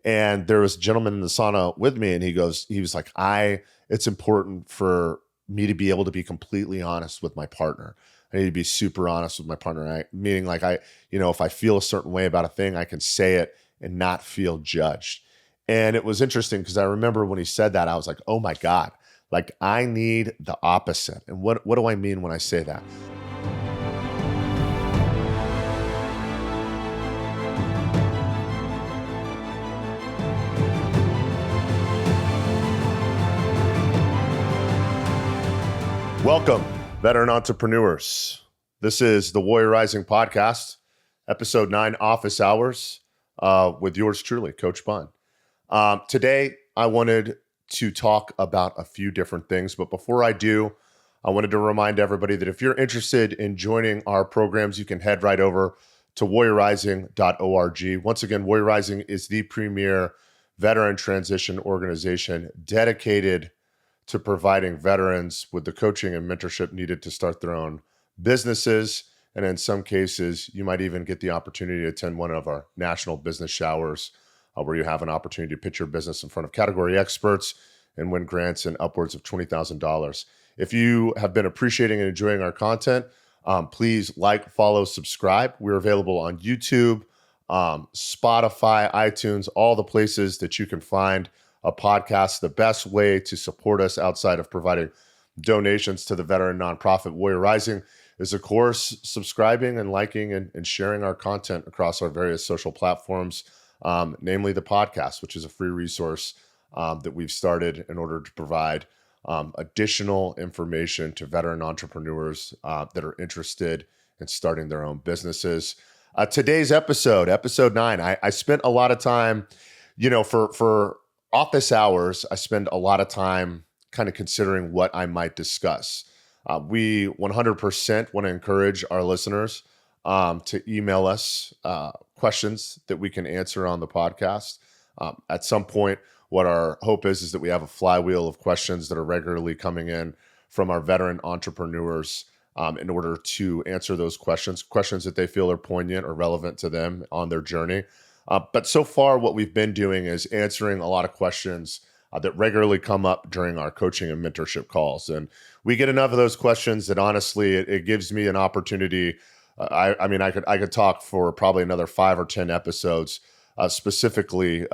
And there was a gentleman in the sauna with me, and he was like, it's important for me to be able to be completely honest with my partner. I need to be super honest with my partner. Meaning like if I feel a certain way about a thing, I can say it and not feel judged. And it was interesting because I remember when he said that, I was like, oh my God, like I need the opposite. And what do I mean when I say that? Welcome, veteran entrepreneurs. This is the Warrior Rising podcast, episode 9, Office Hours, with yours truly, Coach Bun. Today, I wanted to talk about a few different things, but before I do, I wanted to remind everybody that if you're interested in joining our programs, you can head right over to warriorrising.org. Once again, Warrior Rising is the premier veteran transition organization dedicated to providing veterans with the coaching and mentorship needed to start their own businesses. And in some cases, you might even get the opportunity to attend one of our national business showers where you have an opportunity to pitch your business in front of category experts and win grants in upwards of $20,000. If you have been appreciating and enjoying our content, please like, follow, subscribe. We're available on YouTube, Spotify, iTunes, all the places that you can find a podcast. The best way to support us outside of providing donations to the veteran nonprofit Warrior Rising is, of course, subscribing and liking and sharing our content across our various social platforms, namely the podcast, which is a free resource that we've started in order to provide additional information to veteran entrepreneurs that are interested in starting their own businesses. Today's episode 9, I spent a lot of time, for office hours, I spend a lot of time kind of considering what I might discuss. We 100% want to encourage our listeners to email us questions that we can answer on the podcast. At some point, what our hope is that we have a flywheel of questions that are regularly coming in from our veteran entrepreneurs in order to answer those questions that they feel are poignant or relevant to them on their journey. But so far, what we've been doing is answering a lot of questions that regularly come up during our coaching and mentorship calls. And we get enough of those questions that honestly, it gives me an opportunity. I could talk for probably another 5 or 10 episodes, specifically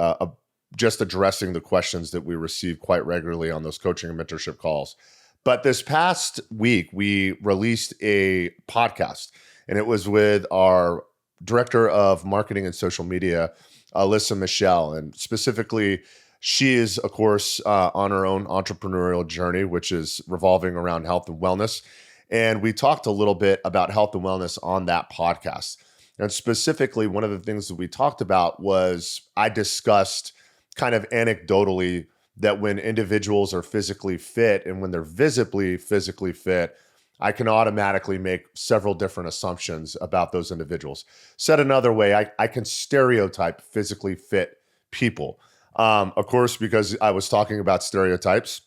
just addressing the questions that we receive quite regularly on those coaching and mentorship calls. But this past week, we released a podcast, and it was with our Director of Marketing and Social Media, Alyssa Michelle. And specifically, she is, of course, on her own entrepreneurial journey, which is revolving around health and wellness. And we talked a little bit about health and wellness on that podcast. And specifically, one of the things that we talked about was I discussed kind of anecdotally that when individuals are physically fit and when they're visibly physically fit, I can automatically make several different assumptions about those individuals. Said another way, I can stereotype physically fit people. Of course, because I was talking about stereotypes,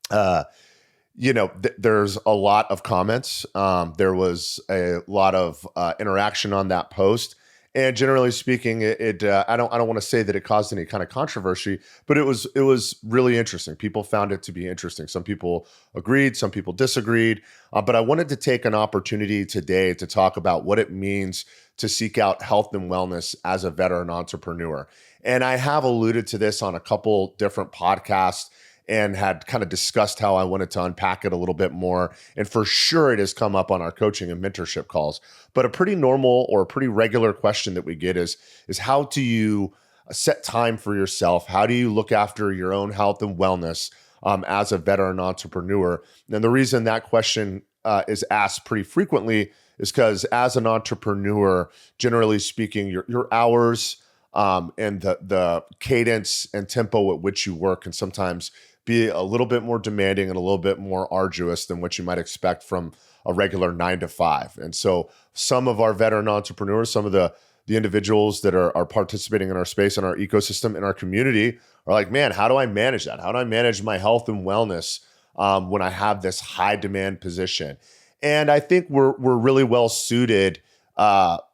there's a lot of comments. There was a lot of interaction on that post. And generally speaking, I don't want to say that it caused any kind of controversy, but it was really interesting. People found it to be interesting. Some people agreed, some people disagreed. But I wanted to take an opportunity today to talk about what it means to seek out health and wellness as a veteran entrepreneur. And I have alluded to this on a couple different podcasts and had kind of discussed how I wanted to unpack it a little bit more. And for sure, it has come up on our coaching and mentorship calls. But a pretty normal or a pretty regular question that we get is how do you set time for yourself? How do you look after your own health and wellness as a veteran entrepreneur? And the reason that question is asked pretty frequently is because as an entrepreneur, generally speaking, your hours and the cadence and tempo at which you work can sometimes be a little bit more demanding and a little bit more arduous than what you might expect from a regular 9 to 5. And so some of our veteran entrepreneurs, some of the individuals that are participating in our space, in our ecosystem, in our community are like, man, how do I manage that? How do I manage my health and wellness when I have this high demand position? And I think we're really well suited.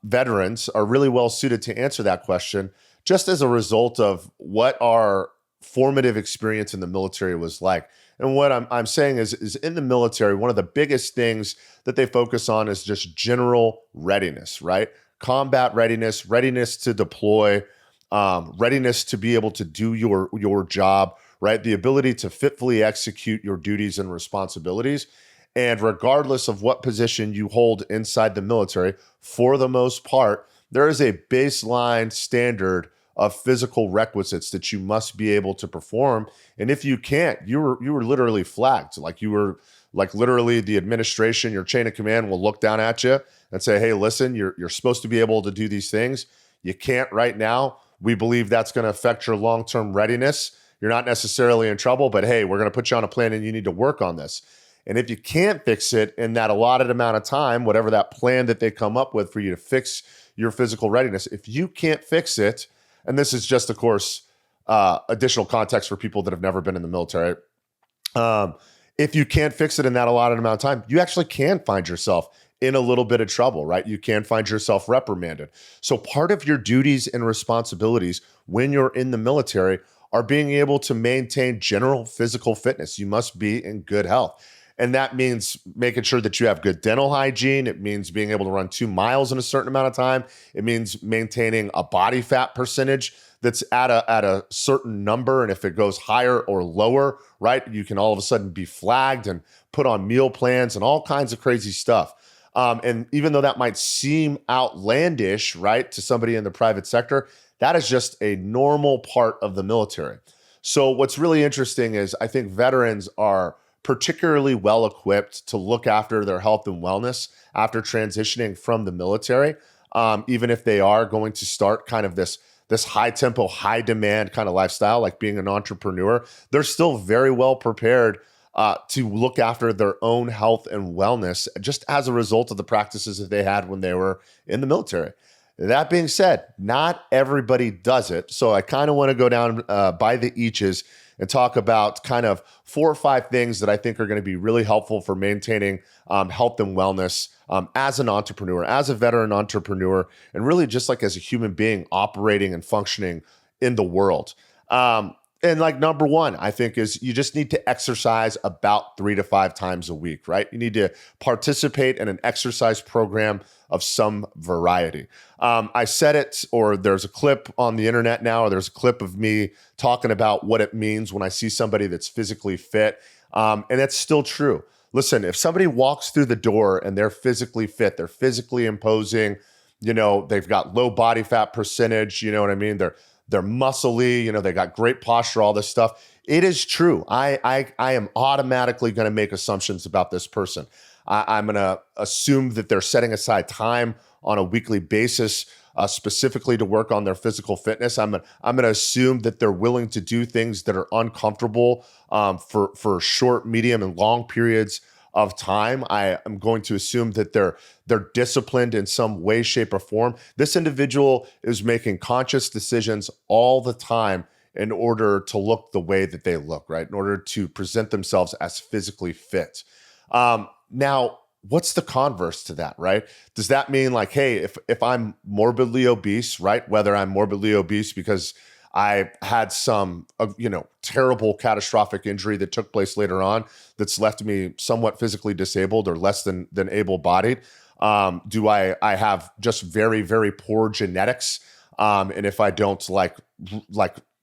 Veterans are really well suited to answer that question just as a result of what our formative experience in the military was like. And what I'm saying is in the military, one of the biggest things that they focus on is just general readiness, right? Combat readiness, readiness to deploy, readiness to be able to do your job, right? The ability to fitfully execute your duties and responsibilities. And regardless of what position you hold inside the military, for the most part, there is a baseline standard of physical requisites that you must be able to perform. And if you can't, you were literally flagged. Like you were like literally the administration, your chain of command will look down at you and say, hey, listen, you're supposed to be able to do these things. You can't right now. We believe that's going to affect your long-term readiness. You're not necessarily in trouble, but hey, we're going to put you on a plan and you need to work on this. And if you can't fix it in that allotted amount of time, whatever that plan that they come up with for you to fix your physical readiness, if you can't fix it, and this is just, of course, additional context for people that have never been in the military. If you can't fix it in that allotted amount of time, you actually can find yourself in a little bit of trouble, right? You can find yourself reprimanded. So part of your duties and responsibilities when you're in the military are being able to maintain general physical fitness. You must be in good health. And that means making sure that you have good dental hygiene. It means being able to run 2 miles in a certain amount of time. It means maintaining a body fat percentage that's at a certain number. And if it goes higher or lower, right, you can all of a sudden be flagged and put on meal plans and all kinds of crazy stuff. And even though that might seem outlandish, right, to somebody in the private sector, that is just a normal part of the military. So what's really interesting is I think veterans are particularly well equipped to look after their health and wellness after transitioning from the military, even if they are going to start kind of this high tempo, high demand kind of lifestyle, like being an entrepreneur. They're still very well prepared to look after their own health and wellness just as a result of the practices that they had when they were in the military. That being said, not everybody does it. So I kind of want to go down by the eaches and talk about kind of 4 or 5 things that I think are going to be really helpful for maintaining health and wellness as an entrepreneur, as a veteran entrepreneur, and really just like as a human being operating and functioning in the world. And like number one, I think is you just need to exercise about 3 to 5 times a week, right? You need to participate in an exercise program of some variety. I said it, or there's a clip on the internet now, or there's a clip of me talking about what it means when I see somebody that's physically fit. And that's still true. Listen, if somebody walks through the door and they're physically fit, they're physically imposing, they've got low body fat percentage, you know what I mean? They're muscly, they got great posture, all this stuff. It is true. I am automatically going to make assumptions about this person. I'm going to assume that they're setting aside time on a weekly basis, specifically to work on their physical fitness. I'm going to assume that they're willing to do things that are uncomfortable for short, medium, and long periods of time. I am going to assume that they're disciplined in some way, shape, or form. This individual is making conscious decisions all the time in order to look the way that they look, right? In order to present themselves as physically fit. Now, what's the converse to that, right? Does that mean like, hey, if I'm morbidly obese, right? Whether I'm morbidly obese because I had some, terrible catastrophic injury that took place later on that's left me somewhat physically disabled or less than able-bodied. Do I have just very, very poor genetics? And if I don't like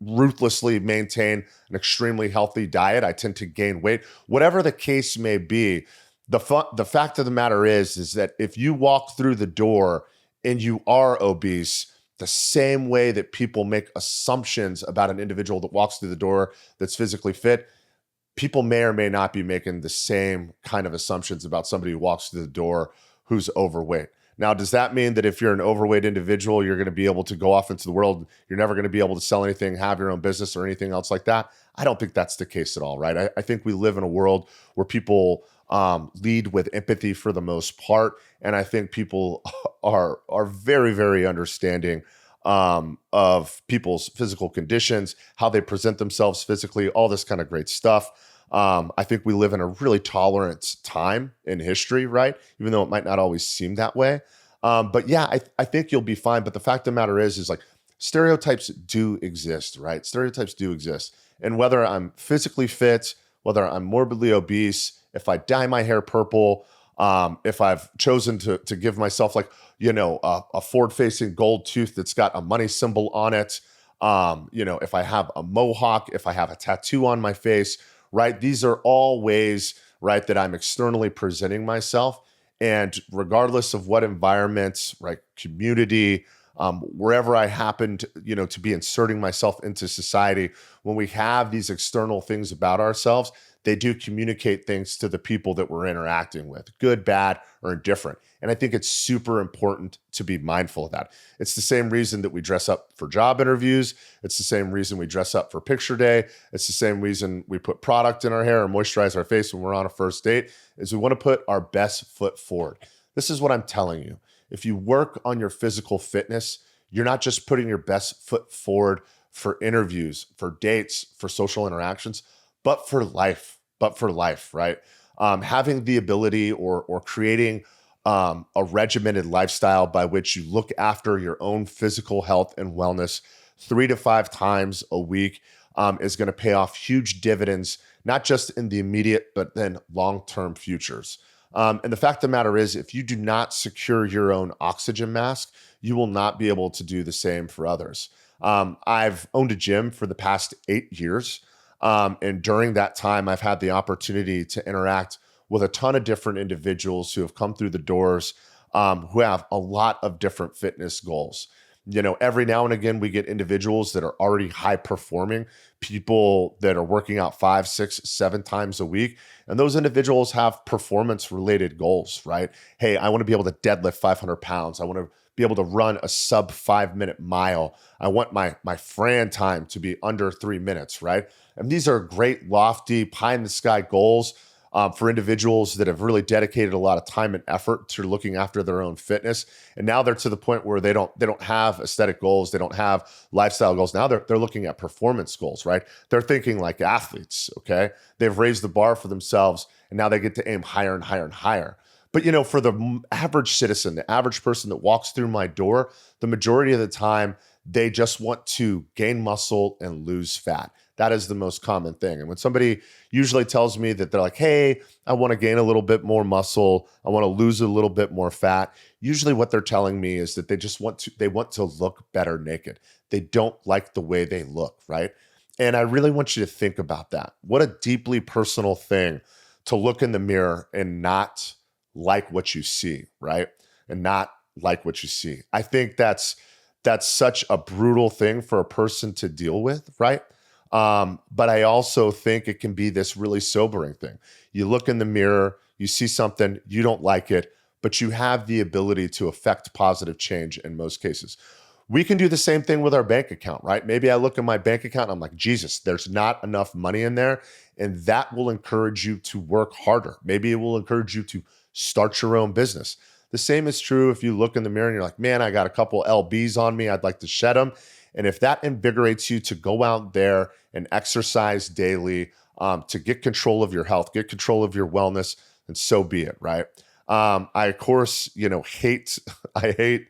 ruthlessly maintain an extremely healthy diet, I tend to gain weight. Whatever the case may be, the fact of the matter is that if you walk through the door and you are obese, the same way that people make assumptions about an individual that walks through the door that's physically fit, people may or may not be making the same kind of assumptions about somebody who walks through the door who's overweight. Now, does that mean that if you're an overweight individual, you're going to be able to go off into the world, you're never going to be able to sell anything, have your own business, or anything else like that? I don't think that's the case at all, right? I think we live in a world where people lead with empathy for the most part. And I think people are very, very understanding of people's physical conditions, how they present themselves physically, all this kind of great stuff. I think we live in a really tolerant time in history, right? Even though it might not always seem that way. But yeah, I think you'll be fine. But the fact of the matter is like stereotypes do exist, right? Stereotypes do exist. And whether I'm physically fit, whether I'm morbidly obese, if I dye my hair purple, if I've chosen to give myself like, a forward-facing gold tooth that's got a money symbol on it, if I have a mohawk, if I have a tattoo on my face, right? These are all ways, right, that I'm externally presenting myself. And regardless of what environments, right, community, wherever I happen to be inserting myself into society, when we have these external things about ourselves, they do communicate things to the people that we're interacting with, good, bad, or indifferent. And I think it's super important to be mindful of that. It's the same reason that we dress up for job interviews. It's the same reason we dress up for picture day. It's the same reason we put product in our hair or moisturize our face when we're on a first date, is we want to put our best foot forward. This is what I'm telling you. If you work on your physical fitness, you're not just putting your best foot forward for interviews, for dates, for social interactions, but for life, right? Having the ability or creating a regimented lifestyle by which you look after your own physical health and wellness 3 to 5 times a week is going to pay off huge dividends, not just in the immediate, but then long-term futures. And the fact of the matter is, if you do not secure your own oxygen mask, you will not be able to do the same for others. I've owned a gym for the past 8 years. And during that time, I've had the opportunity to interact with a ton of different individuals who have come through the doors, who have a lot of different fitness goals. Every now and again, we get individuals that are already high performing, people that are working out 5, 6, 7 times a week. And those individuals have performance related goals, right? Hey, I want to be able to deadlift 500 pounds. I want to be able to run a sub 5-minute mile. I want my Fran time to be under 3 minutes, right? And these are great, lofty, pie in the sky goals for individuals that have really dedicated a lot of time and effort to looking after their own fitness. And now they're to the point where they don't have aesthetic goals, they don't have lifestyle goals. Now they're looking at performance goals, right? They're thinking like athletes, okay? They've raised the bar for themselves, and now they get to aim higher and higher and higher. But for the average citizen, the average person that walks through my door, the majority of the time, they just want to gain muscle and lose fat. That is the most common thing. And when somebody usually tells me that they're like, hey, I want to gain a little bit more muscle, I want to lose a little bit more fat, usually what they're telling me is that they want to look better naked. They don't like the way they look, right? And I really want you to think about that. What a deeply personal thing to look in the mirror and not like what you see, right? And not like what you see. I think that's such a brutal thing for a person to deal with, right? But I also think it can be this really sobering thing. You look in the mirror, you see something, you don't like it, but you have the ability to affect positive change in most cases. We can do the same thing with our bank account, right? Maybe I look at my bank account and I'm like, Jesus, there's not enough money in there. And that will encourage you to work harder. Maybe it will encourage you to start your own business. The same is true if you look in the mirror and you're like, man, I got a couple LBs on me. I'd like to shed them. And if that invigorates you to go out there and exercise daily, to get control of your health, get control of your wellness, and so be it, right? I, of course, I hate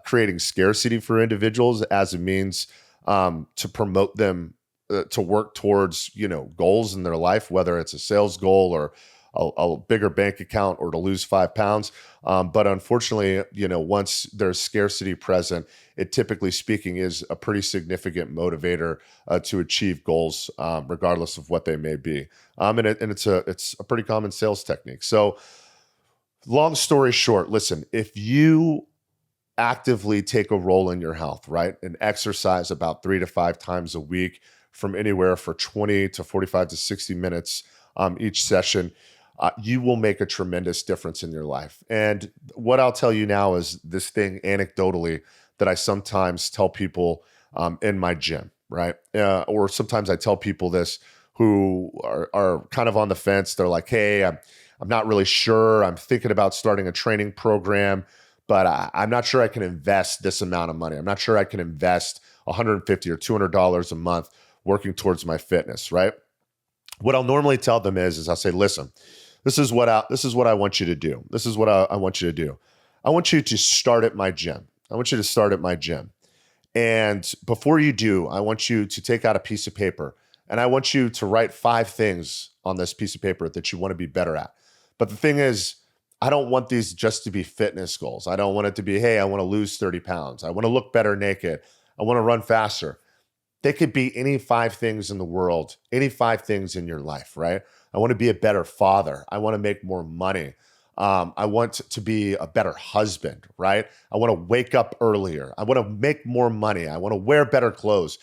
creating scarcity for individuals as a means to promote them to work towards, goals in their life, whether it's a sales goal or a bigger bank account or to lose 5 pounds. But unfortunately, once there's scarcity present, it typically speaking is a pretty significant motivator to achieve goals, regardless of what they may be. And it's a pretty common sales technique. So long story short, listen, if you actively take a role in your health, right, and exercise about 3 to 5 times a week from anywhere for 20 to 45 to 60 minutes each session, you will make a tremendous difference in your life. And what I'll tell you now is this thing anecdotally that I sometimes tell people in my gym, right? Or sometimes I tell people this who are kind of on the fence. They're like, hey, I'm not really sure. I'm thinking about starting a training program, but I'm not sure I can invest this amount of money. I'm not sure I can invest $150 or $200 a month working towards my fitness, right? What I'll normally tell them is I'll say, listen, this is what I want you to do. This is what I want you to do. I want you to start at my gym. I want you to start at my gym. And before you do, I want you to take out a piece of paper and I want you to write 5 things on this piece of paper that you want to be better at. But the thing is, I don't want these just to be fitness goals. I don't want it to be, hey, I want to lose 30 pounds. I want to look better naked. I want to run faster. They could be any 5 things in the world, any 5 things in your life, right? I want to be a better father. I want to make more money. I want to be a better husband, right? I want to wake up earlier. I want to make more money. I want to wear better clothes.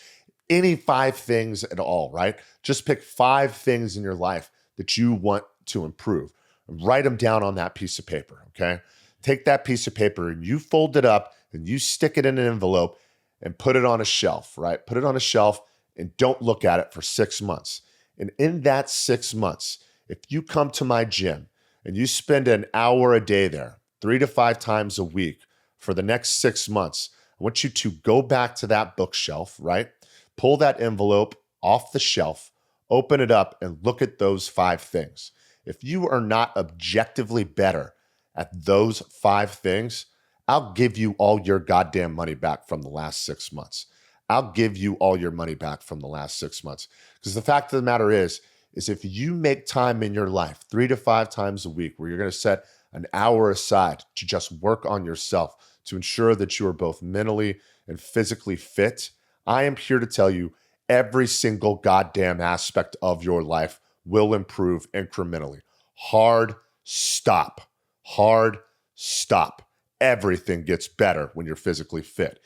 Any 5 things at all, right? Just pick 5 things in your life that you want to improve. Write them down on that piece of paper, okay? Take that piece of paper and you fold it up and you stick it in an envelope and put it on a shelf, right? Put it on a shelf and don't look at it for 6 months. And in that 6 months, if you come to my gym and you spend an hour a day there, 3 to 5 times a week for the next 6 months, I want you to go back to that bookshelf, right? Pull that envelope off the shelf, open it up, and look at those 5 things. If you are not objectively better at those 5 things, I'll give you all your goddamn money back from the last 6 months. I'll give you all your money back from the last 6 months. Because the fact of the matter is if you make time in your life 3 to 5 times a week where you're going to set an hour aside to just work on yourself, to ensure that you are both mentally and physically fit, I am here to tell you every single goddamn aspect of your life will improve incrementally. Hard stop. Hard stop. Everything gets better when you're physically fit,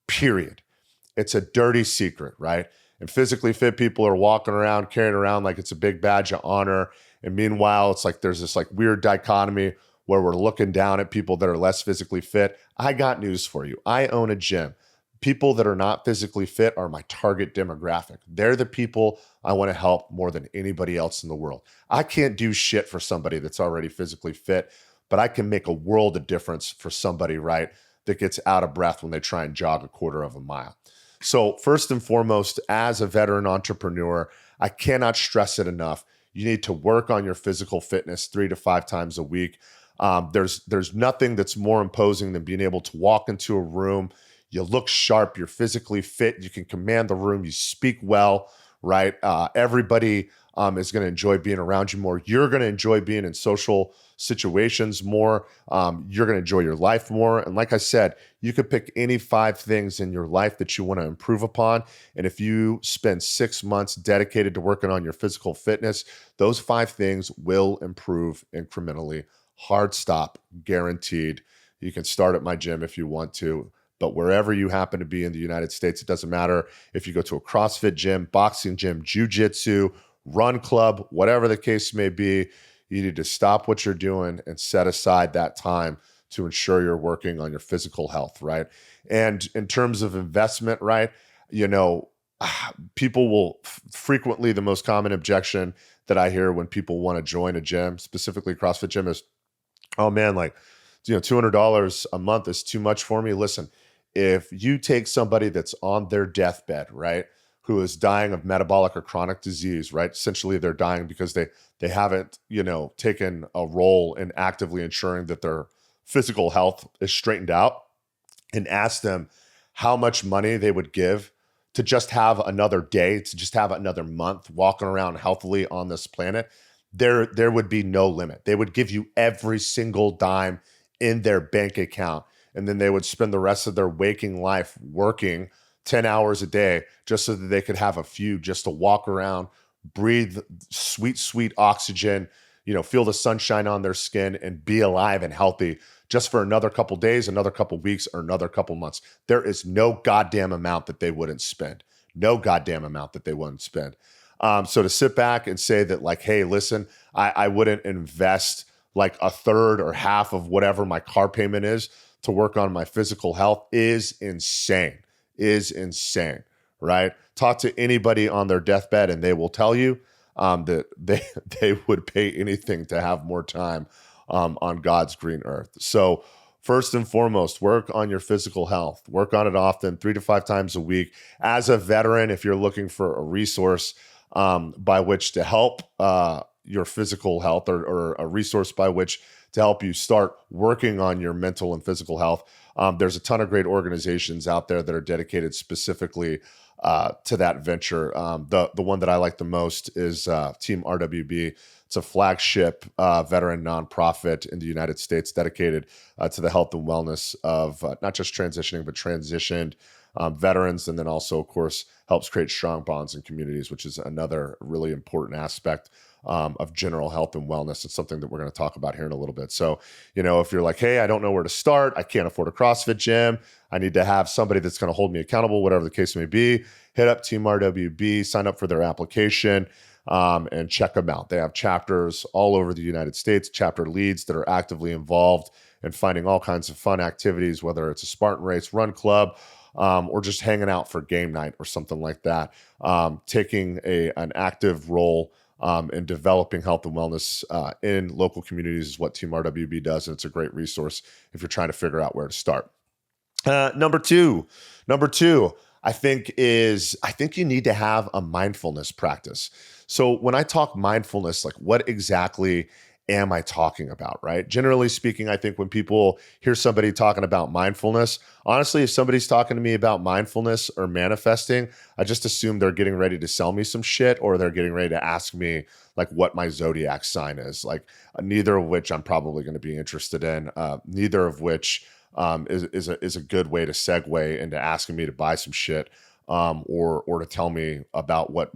period. It's a dirty secret, right? And physically fit people are walking around, carrying around like it's a big badge of honor. And meanwhile, it's like there's this like weird dichotomy where we're looking down at people that are less physically fit. I got news for you. I own a gym. People that are not physically fit are my target demographic. They're the people I want to help more than anybody else in the world. I can't do shit for somebody that's already physically fit, but I can make a world of difference for somebody, right, that gets out of breath when they try and jog a quarter of a mile. So first and foremost, as a veteran entrepreneur, I cannot stress it enough. You need to work on your physical fitness 3 to 5 times a week. There's nothing that's more imposing than being able to walk into a room. You look sharp, you're physically fit, you can command the room, you speak well, right? Everybody is going to enjoy being around you more. You're going to enjoy being in social situations more. You're going to enjoy your life more. And like I said, you could pick any 5 things in your life that you want to improve upon. And if you spend 6 months dedicated to working on your physical fitness, those 5 things will improve incrementally. Hard stop, guaranteed. You can start at my gym if you want to. But wherever you happen to be in the United States, it doesn't matter if you go to a CrossFit gym, boxing gym, jiu-jitsu, run club, whatever the case may be, you need to stop what you're doing and set aside that time to ensure you're working on your physical health, right? And in terms of investment, right, people will frequently, the most common objection that I hear when people want to join a gym, specifically CrossFit gym, is, oh man, like, $200 a month is too much for me. Listen, if you take somebody that's on their deathbed, right, who is dying of metabolic or chronic disease, right? Essentially, they're dying because they haven't, taken a role in actively ensuring that their physical health is straightened out, and ask them how much money they would give to just have another day, to just have another month walking around healthily on this planet, there would be no limit. They would give you every single dime in their bank account. And then they would spend the rest of their waking life working 10 hours a day just so that they could have a few just to walk around, breathe sweet, sweet oxygen, feel the sunshine on their skin and be alive and healthy just for another couple days, another couple weeks, or another couple months. There is no goddamn amount that they wouldn't spend. No goddamn amount that they wouldn't spend. So to sit back and say that like, hey, listen, I wouldn't invest like a third or half of whatever my car payment is to work on my physical health is insane, right? Talk to anybody on their deathbed and they will tell you that they would pay anything to have more time on God's green earth. So first and foremost, work on your physical health. Work on it often, 3 to 5 times a week. As a veteran, if you're looking for a resource by which to help your physical health or a resource by which to help you start working on your mental and physical health, There's a ton of great organizations out there that are dedicated specifically to that venture. The one that I like the most is Team RWB. It's a flagship veteran nonprofit in the United States dedicated to the health and wellness of not just transitioning, but transitioned veterans, and then also, of course, helps create strong bonds in communities, which is another really important aspect of general health and wellness. It's something that we're going to talk about here in a little bit. So, if you're like, hey, I don't know where to start, I can't afford a CrossFit gym, I need to have somebody that's going to hold me accountable, whatever the case may be, hit up Team RWB, sign up for their application, and check them out. They have chapters all over the United States, chapter leads that are actively involved in finding all kinds of fun activities, whether it's a Spartan race, run club, or just hanging out for game night or something like that. Taking an active role in developing health and wellness in local communities is what Team RWB does, and it's a great resource if you're trying to figure out where to start. Number two, I think you need to have a mindfulness practice. So when I talk mindfulness, like what exactly am I talking about, right? Generally speaking, I think when people hear somebody talking about mindfulness, honestly, if somebody's talking to me about mindfulness or manifesting, I just assume they're getting ready to sell me some shit, or they're getting ready to ask me like what my zodiac sign is, like neither of which I'm probably going to be interested in, neither of which is a good way to segue into asking me to buy some shit, or to tell me about what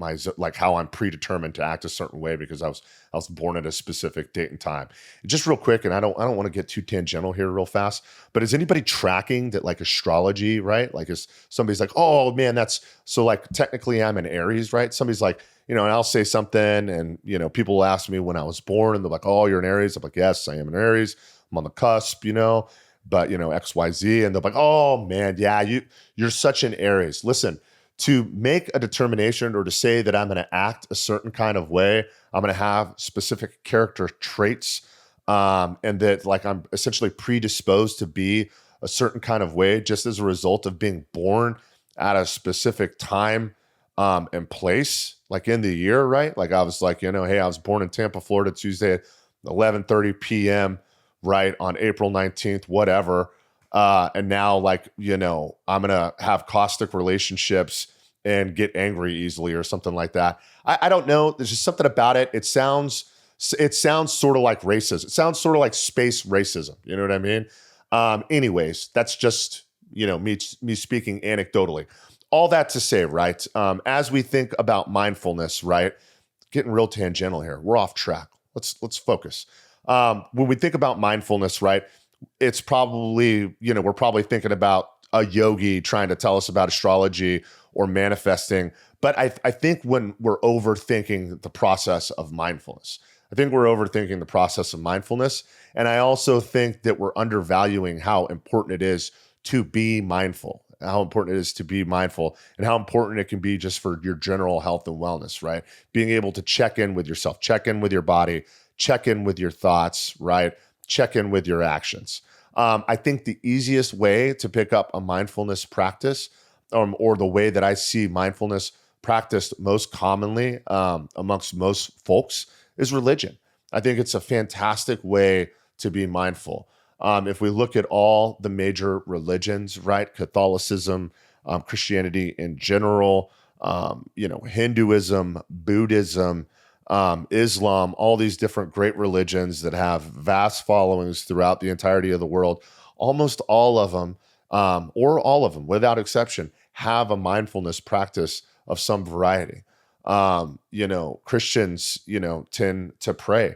how I'm predetermined to act a certain way because I was born at a specific date and time. Just real quick, and I don't want to get too tangential here real fast, but is anybody tracking that like astrology, right? Like is somebody's like, oh man, that's so like technically I'm an Aries, right? Somebody's like, and I'll say something and, people will ask me when I was born and they're like, oh, you're an Aries. I'm like, yes, I am an Aries. I'm on the cusp, but XYZ, and they're like, oh man, yeah, you're such an Aries. Listen, to make a determination or to say that I'm going to act a certain kind of way, I'm going to have specific character traits, and that like I'm essentially predisposed to be a certain kind of way just as a result of being born at a specific time and place, like in the year, right? Like I was like, hey, I was born in Tampa, Florida, Tuesday at 11:30 p.m., right, on April 19th, whatever. And now like, I'm going to have caustic relationships and get angry easily or something like that. I don't know. There's just something about it. It sounds sort of like racism. It sounds sort of like space racism. You know what I mean? Anyways, that's just, me speaking anecdotally. All that to say, right, as we think about mindfulness, right, getting real tangential here. We're off track. Let's focus. When we think about mindfulness, right, it's probably, we're probably thinking about a yogi trying to tell us about astrology or manifesting. But I think when we're overthinking the process of mindfulness, and I also think that we're undervaluing how important it is to be mindful, and how important it can be just for your general health and wellness, right? Being able to check in with yourself, check in with your body, check in with your thoughts, right? Check in with your actions. I think the easiest way to pick up a mindfulness practice, or the way that I see mindfulness practiced most commonly amongst most folks, is religion. I think it's a fantastic way to be mindful. If we look at all the major religions, right? Catholicism, Christianity in general, Hinduism, Buddhism, Islam, all these different great religions that have vast followings throughout the entirety of the world, almost all of them, or all of them without exception, have a mindfulness practice of some variety. Christians, tend to pray.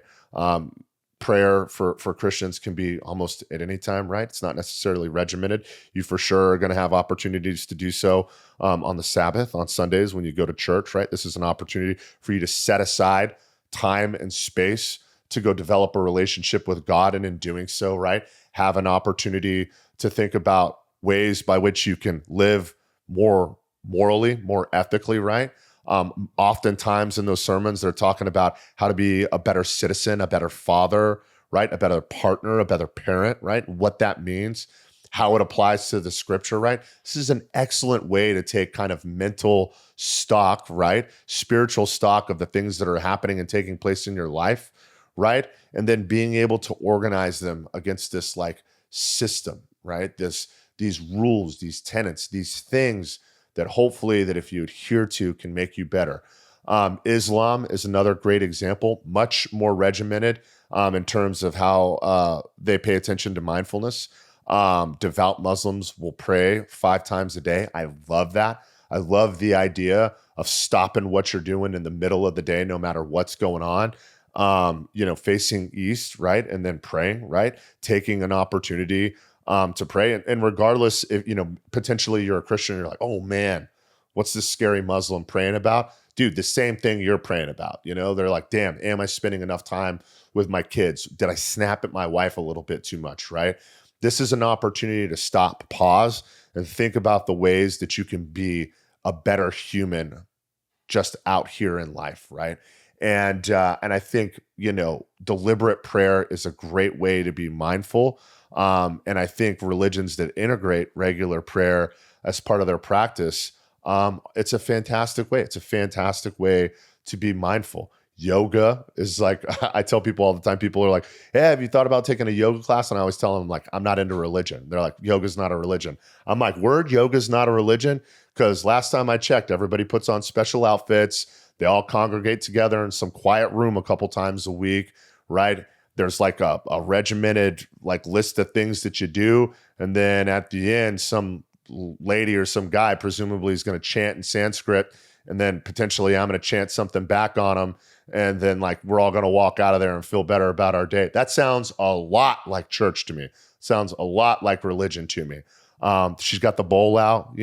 Prayer for Christians can be almost at any time, right? It's not necessarily regimented. You for sure are going to have opportunities to do so on the Sabbath, on Sundays when you go to church, right? This is an opportunity for you to set aside time and space to go develop a relationship with God. And in doing so, right, have an opportunity to think about ways by which you can live more morally, more ethically, right? Oftentimes in those sermons, they're talking about how to be a better citizen, a better father, right? A better partner, a better parent, right? What that means, how it applies to the scripture, right? This is an excellent way to take kind of mental stock, right? Spiritual stock of the things that are happening and taking place in your life, right? And then being able to organize them against this like system, right? These rules, these tenets, these things that hopefully that if you adhere to can make you better. Islam is another great example, much more regimented in terms of how they pay attention to mindfulness. Devout Muslims will pray 5 times a day. I love that. I love the idea of stopping what you're doing in the middle of the day, no matter what's going on. Facing east, right? And then praying, right? Taking an opportunity to pray. And regardless if, potentially you're a Christian, you're like, oh man, what's this scary Muslim praying about? Dude, the same thing you're praying about. They're like, damn, am I spending enough time with my kids? Did I snap at my wife a little bit too much, right? This is an opportunity to stop, pause, and think about the ways that you can be a better human just out here in life, right? And I think, deliberate prayer is a great way to be mindful. And I think religions that integrate regular prayer as part of their practice, it's a fantastic way. It's a fantastic way to be mindful. Yoga is like, I tell people all the time, people are like, hey, have you thought about taking a yoga class? And I always tell them, like, I'm not into religion. They're like, yoga's not a religion. I'm like, word, yoga's not a religion? Because last time I checked, everybody puts on special outfits. They all congregate together in some quiet room a couple times a week, right? There's like a regimented like list of things that you do. And then at the end, some lady or some guy presumably is going to chant in Sanskrit. And then potentially I'm going to chant something back on them. And then like we're all going to walk out of there and feel better about our day. That sounds a lot like church to me. Sounds a lot like religion to me. She's got the bowl out,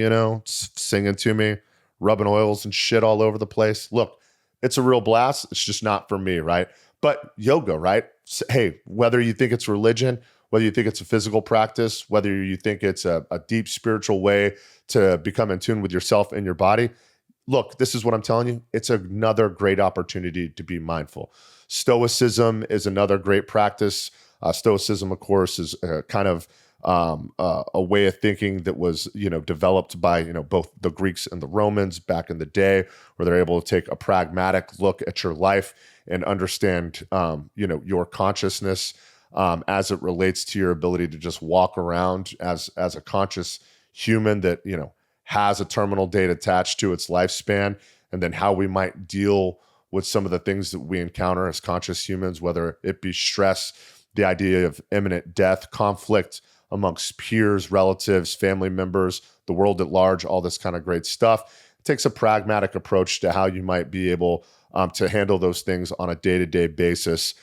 singing to me, rubbing oils and shit all over the place. Look, it's a real blast. It's just not for me, right? But yoga, right? Hey, whether you think it's religion, whether you think it's a physical practice, whether you think it's a deep spiritual way to become in tune with yourself and your body, look, this is what I'm telling you. It's another great opportunity to be mindful. Stoicism is another great practice. Stoicism, of course, is kind of a way of thinking that was, developed by, both the Greeks and the Romans back in the day, where they're able to take a pragmatic look at your life and understand, your consciousness as it relates to your ability to just walk around as a conscious human that, has a terminal date attached to its lifespan, and then how we might deal with some of the things that we encounter as conscious humans, whether it be stress, the idea of imminent death, conflict amongst peers, relatives, family members, the world at large, all this kind of great stuff. It takes a pragmatic approach to how you might be able to handle those things on a day-to-day basis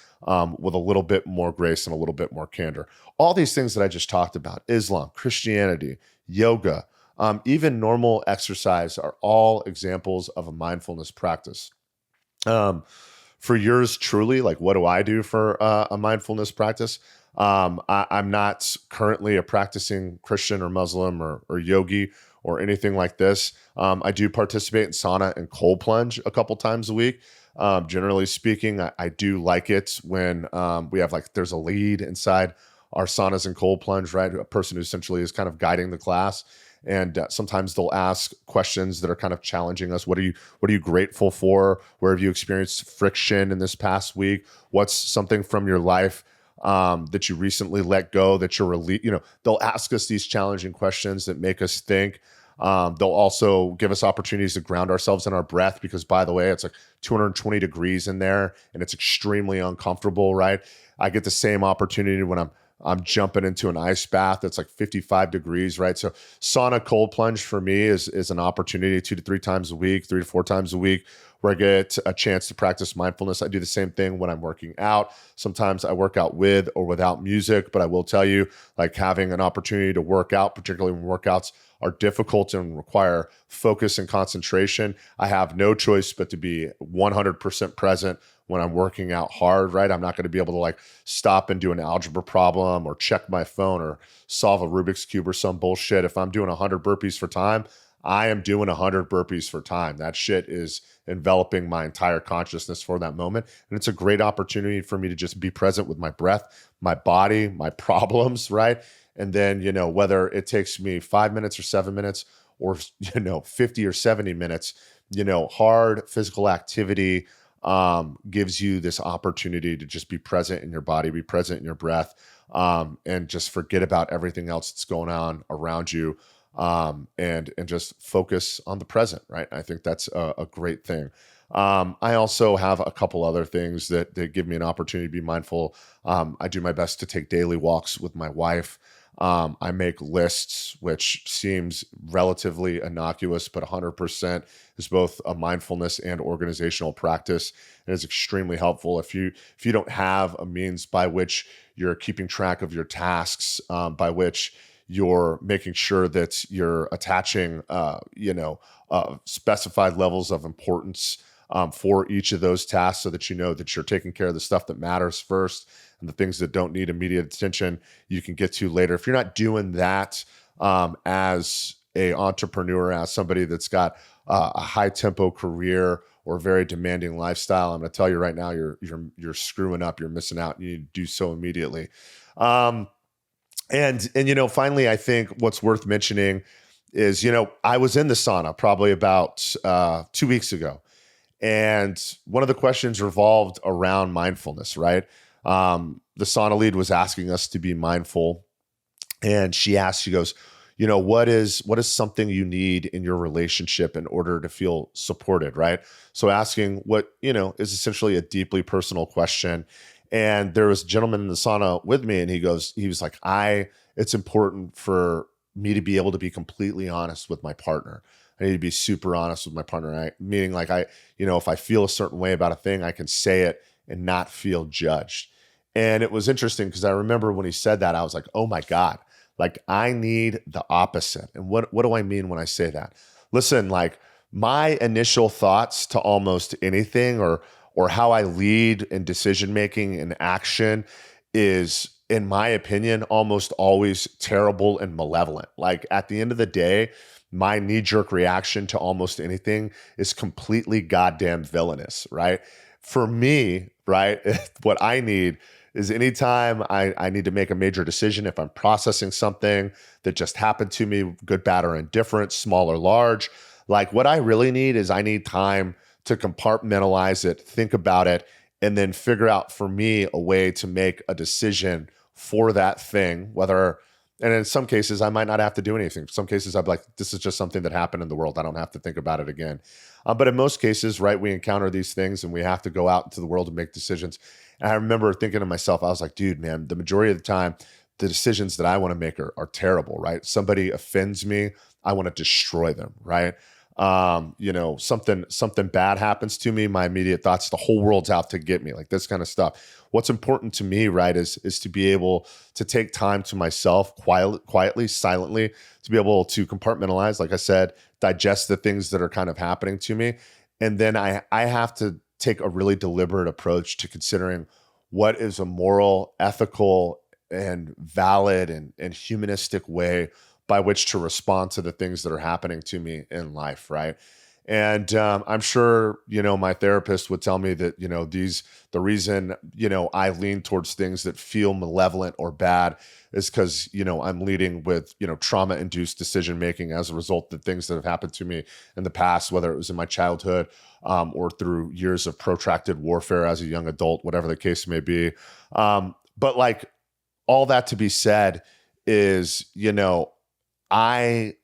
with a little bit more grace and a little bit more candor. All these things that I just talked about, Islam, Christianity, yoga, even normal exercise are all examples of a mindfulness practice. For yours truly, like what do I do for a mindfulness practice? I'm not currently a practicing Christian or Muslim or yogi or anything like this. I do participate in sauna and cold plunge a couple times a week. Generally speaking, I do like it when we have there's a lead inside our saunas and cold plunge, right? A person who essentially is kind of guiding the class. And sometimes they'll ask questions that are kind of challenging us. What are you grateful for? Where have you experienced friction in this past week? What's something from your life that you recently let go that you're they'll ask us these challenging questions that make us think. They'll also give us opportunities to ground ourselves in our breath because, by the way, it's like 220 degrees in there and it's extremely uncomfortable, right? I get the same opportunity when I'm jumping into an ice bath that's like 55 degrees, right? So sauna cold plunge for me is an opportunity 2 to 3 times a week, 3 to 4 times a week, where I get a chance to practice mindfulness. I do the same thing when I'm working out. Sometimes I work out with or without music, but I will tell you, like having an opportunity to work out, particularly when workouts are difficult and require focus and concentration, I have no choice but to be 100% present when I'm working out hard, right? I'm not going to be able to stop and do an algebra problem or check my phone or solve a Rubik's Cube or some bullshit. If I'm doing 100 burpees for time, I am doing 100 burpees for time. That shit is enveloping my entire consciousness for that moment. And it's a great opportunity for me to just be present with my breath, my body, my problems, right? And then, whether it takes me 5 minutes or 7 minutes or, 50 or 70 minutes, hard physical activity gives you this opportunity to just be present in your body, be present in your breath, and just forget about everything else that's going on around you, and just focus on the present, right? I think that's a great thing. I also have a couple other things that give me an opportunity to be mindful. I do my best to take daily walks with my wife. I make lists, which seems relatively innocuous, but 100% is both a mindfulness and organizational practice, and is extremely helpful. If you don't have a means by which you're keeping track of your tasks, by which you're making sure that you're attaching, specified levels of importance for each of those tasks, so that you know that you're taking care of the stuff that matters first, and the things that don't need immediate attention you can get to later. If you're not doing that as a entrepreneur, as somebody that's got a high tempo career or very demanding lifestyle, I'm going to tell you right now, you're screwing up. You're missing out. You need to do so immediately. And finally, I think what's worth mentioning is, I was in the sauna probably about 2 weeks ago. And one of the questions revolved around mindfulness, right? The sauna lead was asking us to be mindful. And she goes, what is something you need in your relationship in order to feel supported, right? So asking what, is essentially a deeply personal question. And there was a gentleman in the sauna with me, and he was like, it's important for me to be able to be completely honest with my partner. I need to be super honest with my partner. Meaning like if I feel a certain way about a thing, I can say it and not feel judged. And it was interesting because I remember when he said that, I was like, oh my God, like I need the opposite. And what do I mean when I say that? Listen, like my initial thoughts to almost anything or how I lead in decision-making and action is, in my opinion, almost always terrible and malevolent. Like at the end of the day, my knee-jerk reaction to almost anything is completely goddamn villainous, right? For me, right, what I need is anytime I need to make a major decision, if I'm processing something that just happened to me, good, bad, or indifferent, small or large, like what I really need is I need time to compartmentalize it, think about it, and then figure out for me a way to make a decision for that thing, and in some cases, I might not have to do anything. In some cases, I'd be like, this is just something that happened in the world. I don't have to think about it again. But in most cases, right, we encounter these things and we have to go out into the world and make decisions. And I remember thinking to myself, I was like, dude, man, the majority of the time, the decisions that I want to make are terrible, right? Somebody offends me, I want to destroy them, right? Something bad happens to me, my immediate thoughts, the whole world's out to get me, like this kind of stuff. What's important to me, right, is to be able to take time to myself quietly, silently, to be able to compartmentalize, like I said, digest the things that are kind of happening to me. And then I have to take a really deliberate approach to considering what is a moral, ethical, and valid and humanistic way by which to respond to the things that are happening to me in life, right? And I'm sure, my therapist would tell me that, the reason, I lean towards things that feel malevolent or bad is because, I'm leading with, trauma-induced decision-making as a result of things that have happened to me in the past, whether it was in my childhood or through years of protracted warfare as a young adult, whatever the case may be. But like all that to be said is, I